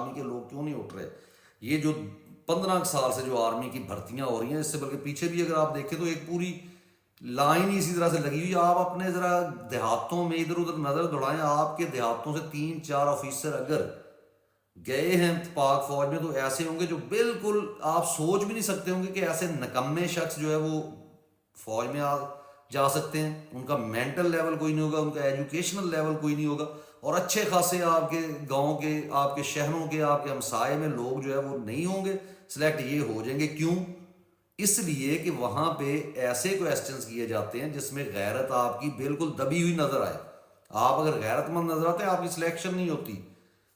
Army کے لوگ کیوں نہیں اٹھ رہے؟ یہ جو 15 سال سے جو آرمی کی بھرتیاں ہو رہی ہیں، اس سے بلکہ پیچھے بھی اگر آپ دیکھیں تو ایک پوری لائن ہی اسی طرح سے لگی ہوئی. آپ اپنے ذرا دیہاتوں میں ادھر ادھر نظر دوڑائیں، آپ کے دیہاتوں سے 3-4 آفیسر اگر گئے ہیں پاک فوج میں تو ایسے ہوں گے جو بالکل آپ سوچ بھی نہیں سکتے ہوں گے کہ ایسے نکمے شخص جو ہے وہ فوج میں جا سکتے ہیں. ان کا مینٹل لیول کوئی نہیں ہوگا، ان کا ایجوکیشنل لیول کوئی نہیں ہوگا، اور اچھے خاصے آپ کے گاؤں کے، آپ کے شہروں کے، آپ کے ہمسائے میں لوگ جو ہے وہ نہیں ہوں گے سلیکٹ. یہ ہو جائیں گے کیوں؟ اس لیے کہ وہاں پہ ایسے کویسچنز کیے جاتے ہیں جس میں غیرت آپ کی بالکل دبی ہوئی نظر آئے. آپ اگر غیرت مند نظر آتے ہیں آپ کی سلیکشن نہیں ہوتی.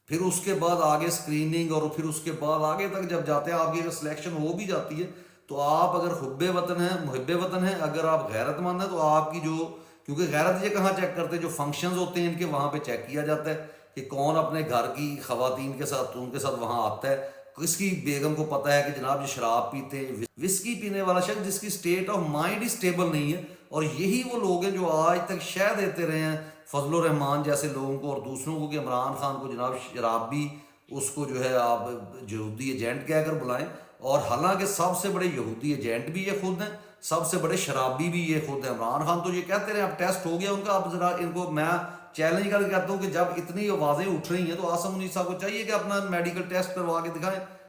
پھر اس کے بعد آگے اسکریننگ، اور پھر اس کے بعد آگے تک جب جاتے ہیں آپ کی اگر سلیکشن ہو بھی جاتی ہے تو آپ اگر حب وطن ہیں، محب وطن ہیں، اگر آپ غیرت مند ہیں تو آپ کی جو، کیونکہ غیرت یہ کہاں چیک کرتے ہیں؟ جو فنکشنز ہوتے ہیں ان کے وہاں پہ چیک کیا جاتا ہے کہ کون اپنے گھر کی خواتین کے ساتھ، ان کے ساتھ وہاں آتا ہے. کس کی بیگم کو پتہ ہے کہ جناب یہ شراب پیتے ہیں، وسکی پینے والا شخص جس کی state of mind he stable نہیں ہے. اور یہی وہ لوگ ہیں جو آج تک شہ دیتے رہے ہیں فضل الرحمان جیسے لوگوں کو اور دوسروں کو کہ عمران خان کو جناب شرابی، اس کو جو ہے آپ یہودی ایجنٹ کہہ کر بلائیں. اور حالانکہ سب سے بڑے یہودی ایجنٹ بھی یہ خود ہیں، سب سے بڑے شرابی بھی یہ خود ہیں. عمران خان تو یہ کہتے رہے اب ٹیسٹ ہو گیا ان کا، اب ذرا ان کو میں چیلنج کر کے کہتا ہوں کہ جب اتنی آوازیں اٹھ رہی ہیں تو آسم منیر صاحب کو چاہیے کہ اپنا میڈیکل ٹیسٹ کروا کے دکھائیں.